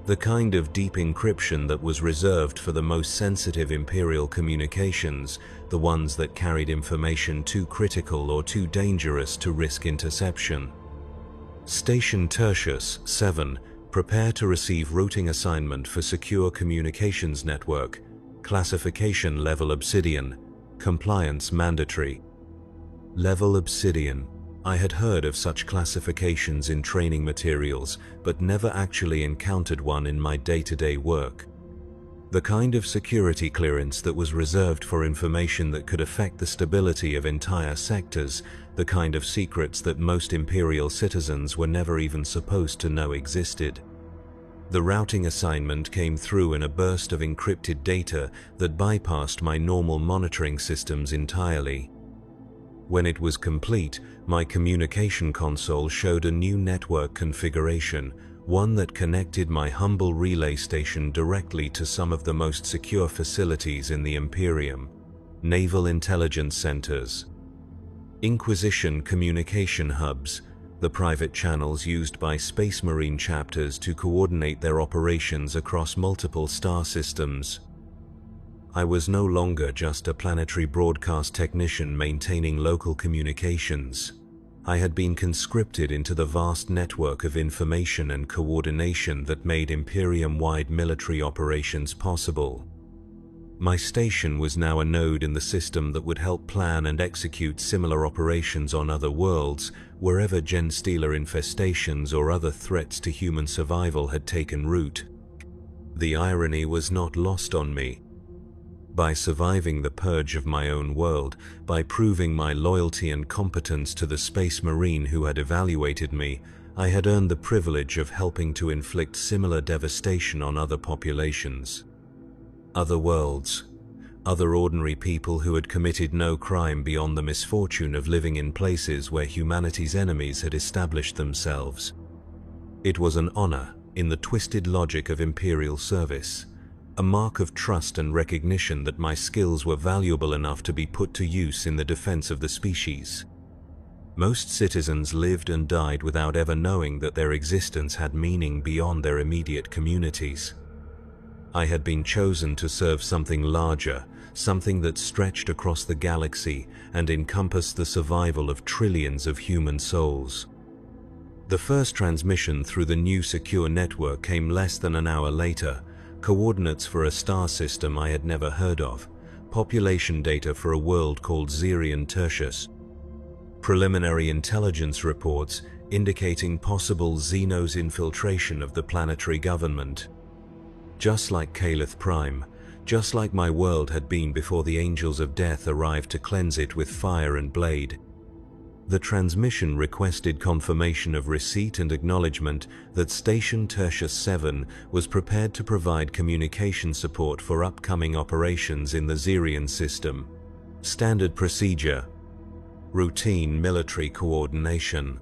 The kind of deep encryption that was reserved for the most sensitive Imperial communications, the ones that carried information too critical or too dangerous to risk interception. Station Tertius 7, prepare to receive routing assignment for secure communications network, classification level Obsidian, compliance mandatory. Level Obsidian. I had heard of such classifications in training materials, but never actually encountered one in my day-to-day work. The kind of security clearance that was reserved for information that could affect the stability of entire sectors, the kind of secrets that most Imperial citizens were never even supposed to know existed. The routing assignment came through in a burst of encrypted data that bypassed my normal monitoring systems entirely. When it was complete, my communication console showed a new network configuration, one that connected my humble relay station directly to some of the most secure facilities in the Imperium, naval intelligence centers. Inquisition communication hubs, the private channels used by Space Marine chapters to coordinate their operations across multiple star systems. I was no longer just a planetary broadcast technician maintaining local communications. I had been conscripted into the vast network of information and coordination that made Imperium-wide military operations possible. My station was now a node in the system that would help plan and execute similar operations on other worlds, wherever genestealer infestations or other threats to human survival had taken root. The irony was not lost on me. By surviving the purge of my own world, by proving my loyalty and competence to the Space Marine who had evaluated me, I had earned the privilege of helping to inflict similar devastation on other populations. Other worlds. Other ordinary people who had committed no crime beyond the misfortune of living in places where humanity's enemies had established themselves. It was an honor, in the twisted logic of Imperial service. A mark of trust and recognition that my skills were valuable enough to be put to use in the defense of the species. Most citizens lived and died without ever knowing that their existence had meaning beyond their immediate communities. I had been chosen to serve something larger, something that stretched across the galaxy and encompassed the survival of trillions of human souls. The first transmission through the new secure network came less than an hour later. Coordinates for a star system I had never heard of, population data for a world called Xerion Tertius, preliminary intelligence reports indicating possible Xenos infiltration of the planetary government. Just like Calith Prime, just like my world had been before the Angels of Death arrived to cleanse it with fire and blade. The transmission requested confirmation of receipt and acknowledgement that Station Tertius 7 was prepared to provide communication support for upcoming operations in the Xerion system. Standard procedure. Routine military coordination.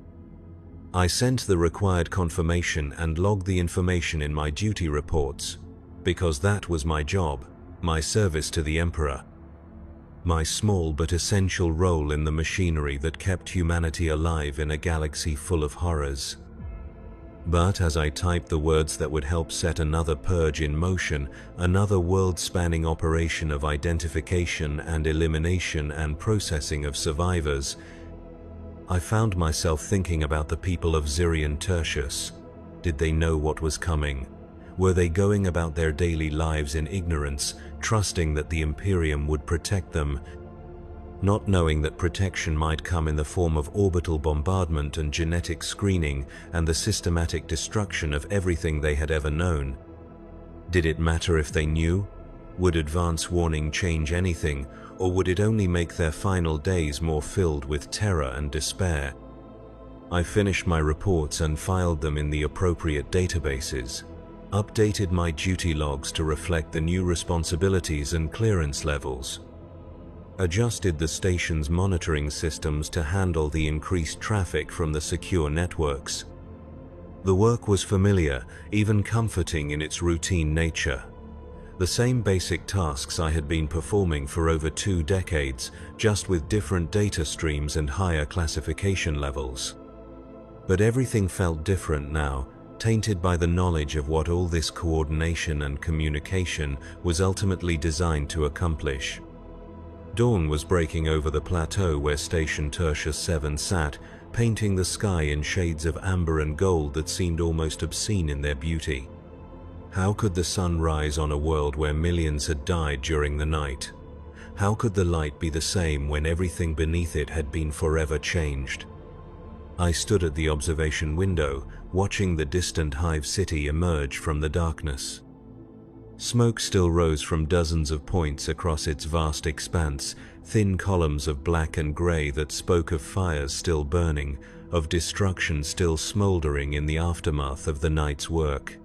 I sent the required confirmation and logged the information in my duty reports, because that was my job, my service to the Emperor. My small but essential role in the machinery that kept humanity alive in a galaxy full of horrors. But as I typed the words that would help set another purge in motion, another world-spanning operation of identification and elimination and processing of survivors, I found myself thinking about the people of Xerion Tertius. Did they know what was coming? Were they going about their daily lives in ignorance, trusting that the Imperium would protect them? not knowing that protection might come in the form of orbital bombardment and genetic screening and the systematic destruction of everything they had ever known. Did it matter if they knew? Would advance warning change anything, or would it only make their final days more filled with terror and despair? I finished my reports and filed them in the appropriate databases, updated my duty logs to reflect the new responsibilities and clearance levels, adjusted the station's monitoring systems to handle the increased traffic from the secure networks. The work was familiar, even comforting in its routine nature. The same basic tasks I had been performing for over 2 decades, just with different data streams and higher classification levels. But everything felt different now, tainted by the knowledge of what all this coordination and communication was ultimately designed to accomplish. Dawn was breaking over the plateau where Station Tertius 7 sat, painting the sky in shades of amber and gold that seemed almost obscene in their beauty. How could the sun rise on a world where millions had died during the night? How could the light be the same when everything beneath it had been forever changed? I stood at the observation window, watching the distant hive city emerge from the darkness. Smoke still rose from dozens of points across its vast expanse, thin columns of black and grey that spoke of fires still burning, of destruction still smouldering in the aftermath of the night's work.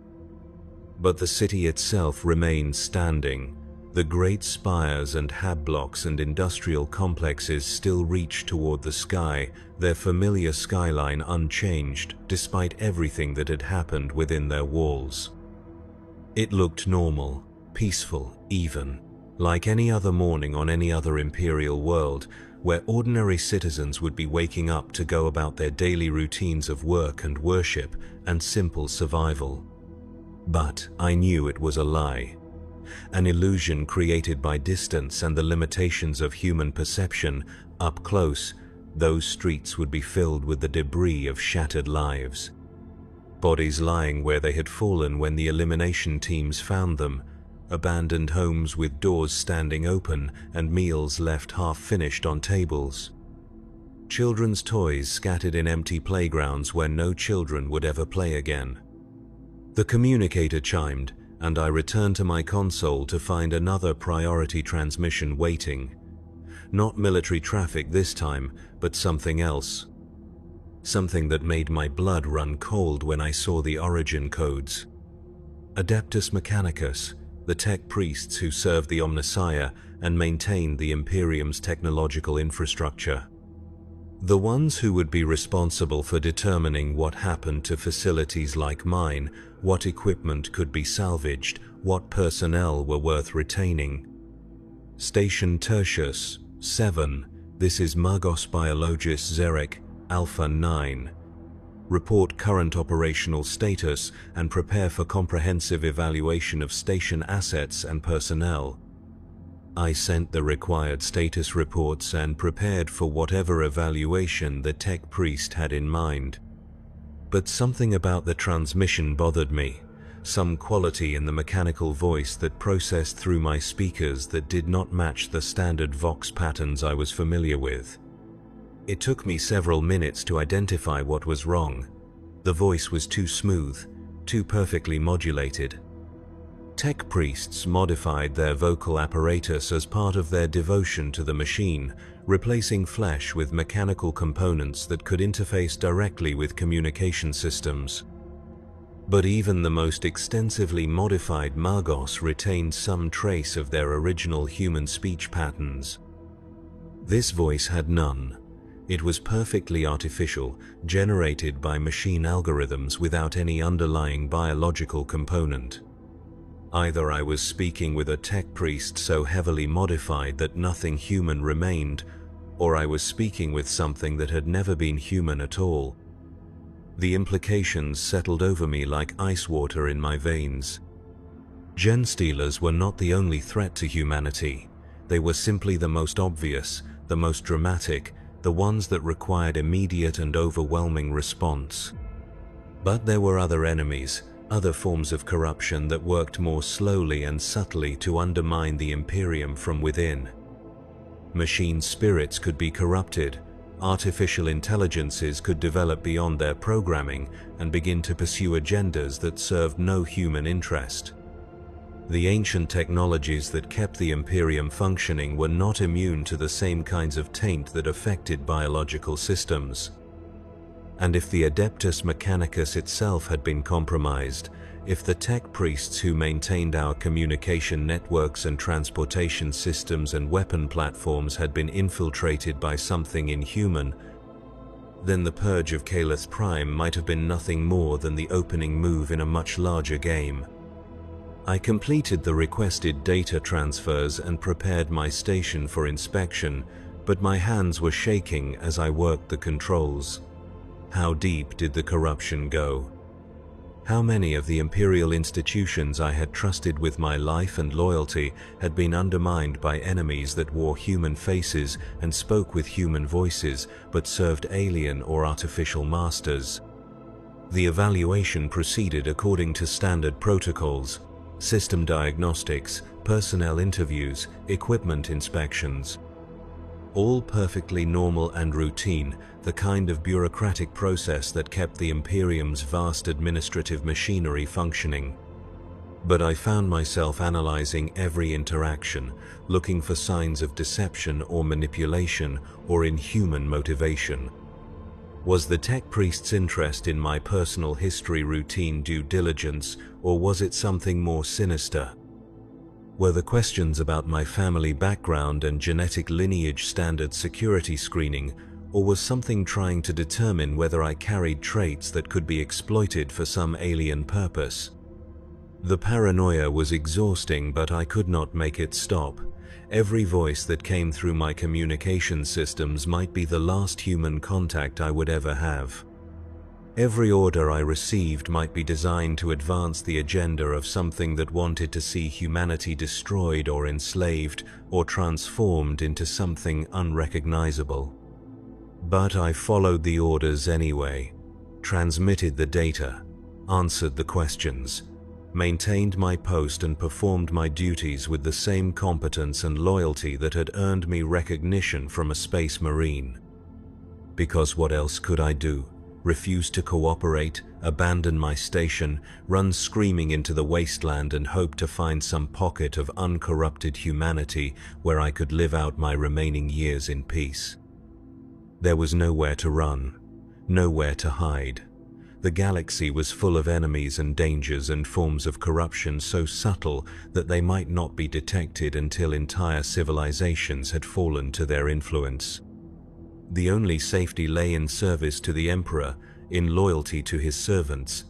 But the city itself remained standing. The great spires and hab blocks and industrial complexes still reached toward the sky, their familiar skyline unchanged despite everything that had happened within their walls. It looked normal, peaceful even, like any other morning on any other imperial world, where ordinary citizens would be waking up to go about their daily routines of work and worship and simple survival. But I knew it was a lie. An illusion created by distance and the limitations of human perception. Up close, those streets would be filled with the debris of shattered lives. Bodies lying where they had fallen when the elimination teams found them, abandoned homes with doors standing open and meals left half-finished on tables. Children's toys scattered in empty playgrounds where no children would ever play again. The communicator chimed, and I returned to my console to find another priority transmission waiting. Not military traffic this time, but something else. Something that made my blood run cold when I saw the origin codes. Adeptus Mechanicus, the tech priests who served the Omnissiah and maintained the Imperium's technological infrastructure. The ones who would be responsible for determining what happened to facilities like mine, what equipment could be salvaged, what personnel were worth retaining. Station Tertius 7, this is Magos Biologis Zerek, Alpha 9. Report current operational status and prepare for comprehensive evaluation of station assets and personnel. I sent the required status reports and prepared for whatever evaluation the tech priest had in mind. But something about the transmission bothered me, some quality in the mechanical voice that processed through my speakers that did not match the standard vox patterns I was familiar with. It took me several minutes to identify what was wrong. The voice was too smooth, too perfectly modulated. Tech priests modified their vocal apparatus as part of their devotion to the machine, replacing flesh with mechanical components that could interface directly with communication systems. But even the most extensively modified Magos retained some trace of their original human speech patterns. This voice had none. It was perfectly artificial, generated by machine algorithms without any underlying biological component. Either I was speaking with a tech priest so heavily modified that nothing human remained, or I was speaking with something that had never been human at all. The implications settled over me like ice water in my veins. Gen-stealers were not the only threat to humanity. They were simply the most obvious, the most dramatic, the ones that required immediate and overwhelming response. But there were other enemies, other forms of corruption that worked more slowly and subtly to undermine the Imperium from within. Machine spirits could be corrupted, artificial intelligences could develop beyond their programming and begin to pursue agendas that served no human interest. The ancient technologies that kept the Imperium functioning were not immune to the same kinds of taint that affected biological systems. And if the Adeptus Mechanicus itself had been compromised, if the tech priests who maintained our communication networks and transportation systems and weapon platforms had been infiltrated by something inhuman, then the purge of Calith Prime might have been nothing more than the opening move in a much larger game. I completed the requested data transfers and prepared my station for inspection, but my hands were shaking as I worked the controls. How deep did the corruption go? How many of the imperial institutions I had trusted with my life and loyalty had been undermined by enemies that wore human faces and spoke with human voices, but served alien or artificial masters? The evaluation proceeded according to standard protocols: system diagnostics, personnel interviews, equipment inspections. All perfectly normal and routine, the kind of bureaucratic process that kept the Imperium's vast administrative machinery functioning. But I found myself analyzing every interaction, looking for signs of deception or manipulation or inhuman motivation. Was the tech priest's interest in my personal history routine due diligence, or was it something more sinister? Were the questions about my family background and genetic lineage standard security screening, or was something trying to determine whether I carried traits that could be exploited for some alien purpose? The paranoia was exhausting, but I could not make it stop. Every voice that came through my communication systems might be the last human contact I would ever have. Every order I received might be designed to advance the agenda of something that wanted to see humanity destroyed or enslaved or transformed into something unrecognizable. But I followed the orders anyway, transmitted the data, answered the questions, maintained my post and performed my duties with the same competence and loyalty that had earned me recognition from a space marine. Because what else could I do? Refuse to cooperate, abandon my station, run screaming into the wasteland and hope to find some pocket of uncorrupted humanity where I could live out my remaining years in peace? There was nowhere to run, nowhere to hide. The galaxy was full of enemies and dangers and forms of corruption so subtle that they might not be detected until entire civilizations had fallen to their influence. The only safety lay in service to the Emperor, in loyalty to his servants,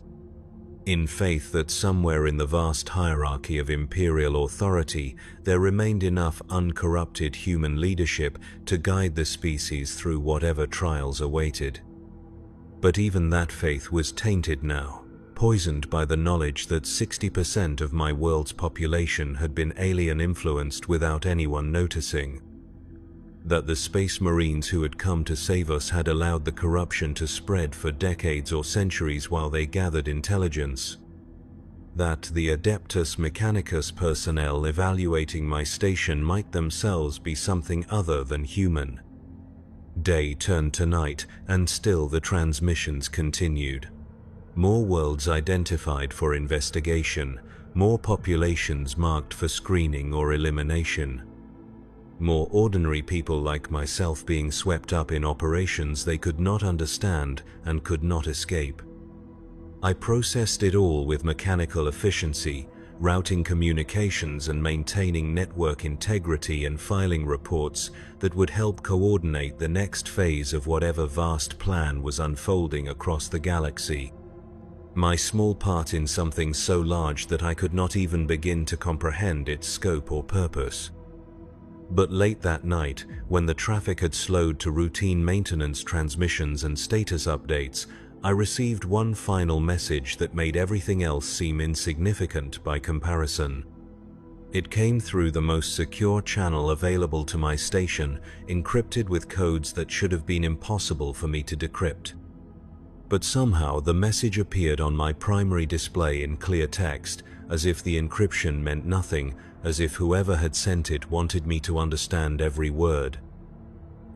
in faith that somewhere in the vast hierarchy of imperial authority there remained enough uncorrupted human leadership to guide the species through whatever trials awaited. But even that faith was tainted now, poisoned by the knowledge that 60% of my world's population had been alien-influenced without anyone noticing. That the Space Marines who had come to save us had allowed the corruption to spread for decades or centuries while they gathered intelligence. That the Adeptus Mechanicus personnel evaluating my station might themselves be something other than human. Day turned to night, and still the transmissions continued. More worlds identified for investigation, more populations marked for screening or elimination. More ordinary people like myself being swept up in operations they could not understand and could not escape. I processed it all with mechanical efficiency, routing communications and maintaining network integrity and filing reports that would help coordinate the next phase of whatever vast plan was unfolding across the galaxy. My small part in something so large that I could not even begin to comprehend its scope or purpose. But late that night, when the traffic had slowed to routine maintenance transmissions and status updates, I received one final message that made everything else seem insignificant by comparison. It came through the most secure channel available to my station, encrypted with codes that should have been impossible for me to decrypt. But somehow the message appeared on my primary display in clear text, as if the encryption meant nothing, as if whoever had sent it wanted me to understand every word.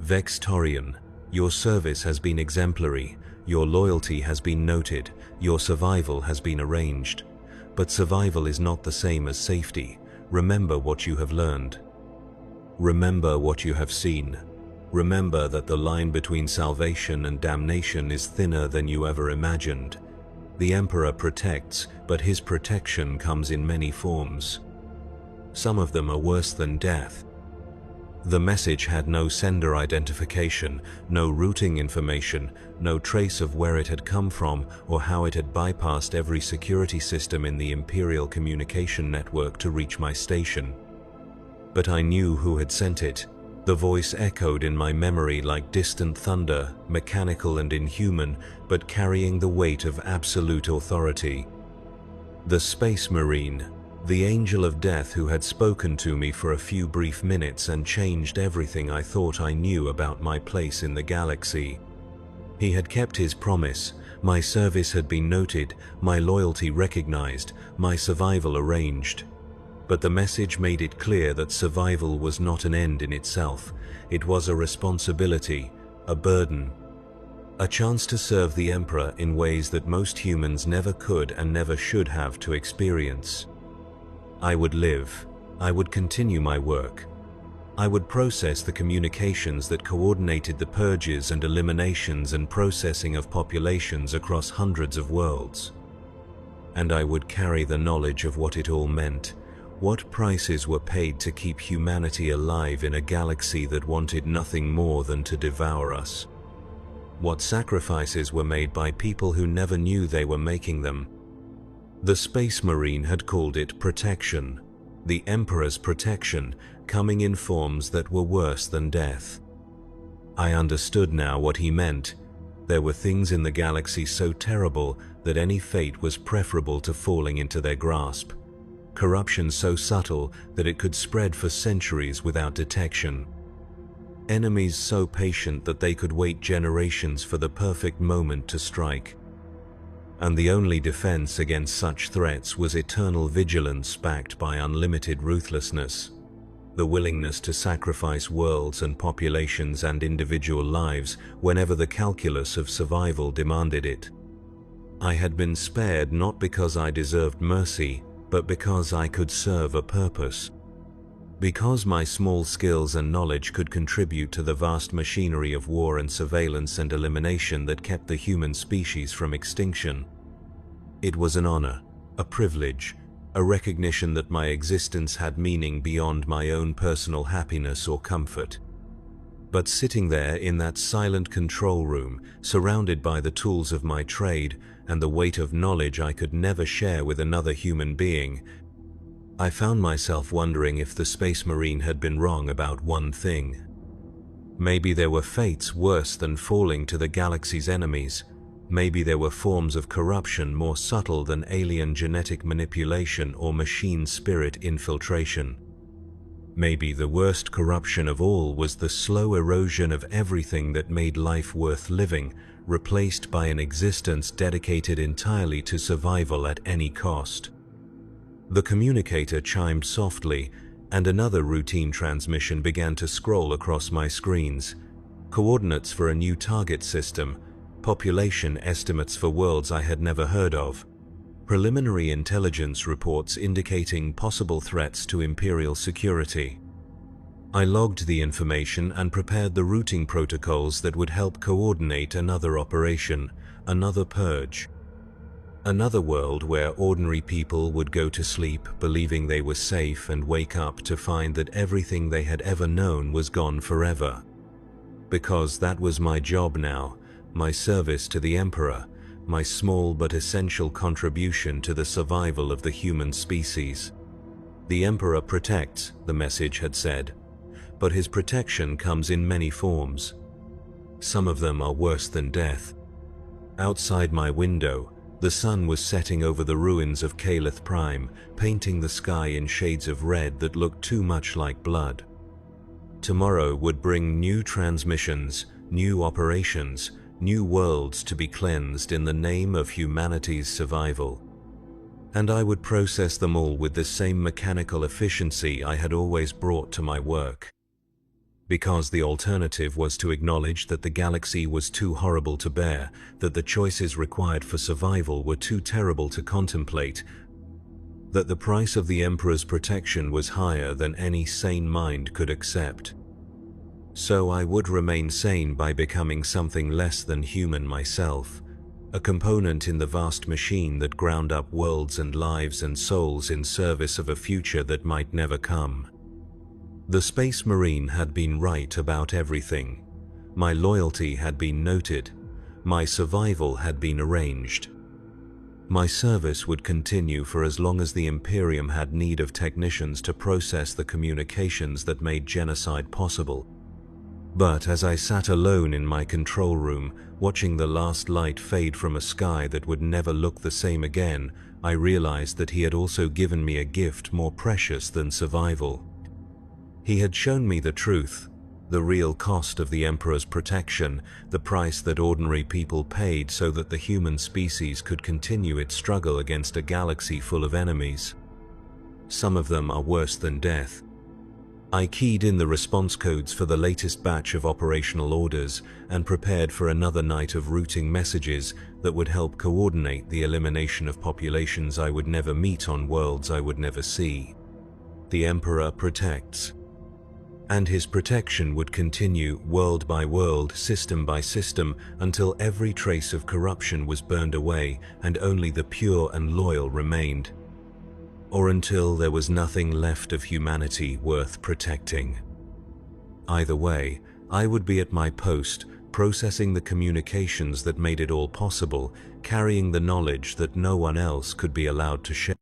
Vextorian, your service has been exemplary, your loyalty has been noted, your survival has been arranged. But survival is not the same as safety. Remember what you have learned. Remember what you have seen. Remember that the line between salvation and damnation is thinner than you ever imagined. The Emperor protects, but his protection comes in many forms. Some of them are worse than death. The message had no sender identification, no routing information, no trace of where it had come from or how it had bypassed every security system in the Imperial communication network to reach my station. But I knew who had sent it. The voice echoed in my memory like distant thunder, mechanical and inhuman, but carrying the weight of absolute authority. The Space Marine, the angel of death who had spoken to me for a few brief minutes and changed everything I thought I knew about my place in the galaxy. He had kept his promise. My service had been noted, my loyalty recognized, my survival arranged. But the message made it clear that survival was not an end in itself. It was a responsibility, a burden, a chance to serve the Emperor in ways that most humans never could and never should have to experience. I would live. I would continue my work. I would process the communications that coordinated the purges and eliminations and processing of populations across hundreds of worlds. And I would carry the knowledge of what it all meant. What prices were paid to keep humanity alive in a galaxy that wanted nothing more than to devour us? What sacrifices were made by people who never knew they were making them? The Space Marine had called it protection, the Emperor's protection, coming in forms that were worse than death. I understood now what he meant. There were things in the galaxy so terrible that any fate was preferable to falling into their grasp. Corruption so subtle that it could spread for centuries without detection. Enemies so patient that they could wait generations for the perfect moment to strike. And the only defense against such threats was eternal vigilance backed by unlimited ruthlessness. The willingness to sacrifice worlds and populations and individual lives whenever the calculus of survival demanded it. I had been spared not because I deserved mercy, but because I could serve a purpose. Because my small skills and knowledge could contribute to the vast machinery of war and surveillance and elimination that kept the human species from extinction. It was an honor, a privilege, a recognition that my existence had meaning beyond my own personal happiness or comfort. But sitting there in that silent control room, surrounded by the tools of my trade and the weight of knowledge I could never share with another human being, I found myself wondering if the Space Marine had been wrong about one thing. Maybe there were fates worse than falling to the galaxy's enemies. Maybe there were forms of corruption more subtle than alien genetic manipulation or machine spirit infiltration. Maybe the worst corruption of all was the slow erosion of everything that made life worth living, replaced by an existence dedicated entirely to survival at any cost. The communicator chimed softly, and another routine transmission began to scroll across my screens. Coordinates for a new target system, population estimates for worlds I had never heard of, preliminary intelligence reports indicating possible threats to Imperial security. I logged the information and prepared the routing protocols that would help coordinate another operation, another purge. Another world where ordinary people would go to sleep believing they were safe and wake up to find that everything they had ever known was gone forever. Because that was my job now, my service to the Emperor, my small but essential contribution to the survival of the human species. The Emperor protects, the message had said, but his protection comes in many forms. Some of them are worse than death. Outside my window, the sun was setting over the ruins of Calith Prime, painting the sky in shades of red that looked too much like blood. Tomorrow would bring new transmissions, new operations, new worlds to be cleansed in the name of humanity's survival. and I would process them all with the same mechanical efficiency I had always brought to my work. Because the alternative was to acknowledge that the galaxy was too horrible to bear, that the choices required for survival were too terrible to contemplate, that the price of the Emperor's protection was higher than any sane mind could accept. So I would remain sane by becoming something less than human myself, a component in the vast machine that ground up worlds and lives and souls in service of a future that might never come. The Space Marine had been right about everything. My loyalty had been noted. My survival had been arranged. My service would continue for as long as the Imperium had need of technicians to process the communications that made genocide possible. But as I sat alone in my control room, watching the last light fade from a sky that would never look the same again, I realized that he had also given me a gift more precious than survival. He had shown me the truth, the real cost of the Emperor's protection, the price that ordinary people paid so that the human species could continue its struggle against a galaxy full of enemies. Some of them are worse than death. I keyed in the response codes for the latest batch of operational orders and prepared for another night of routing messages that would help coordinate the elimination of populations I would never meet on worlds I would never see. The Emperor protects. And his protection would continue world by world, system by system, until every trace of corruption was burned away and only the pure and loyal remained. Or until there was nothing left of humanity worth protecting. Either way, I would be at my post, processing the communications that made it all possible, carrying the knowledge that no one else could be allowed to share.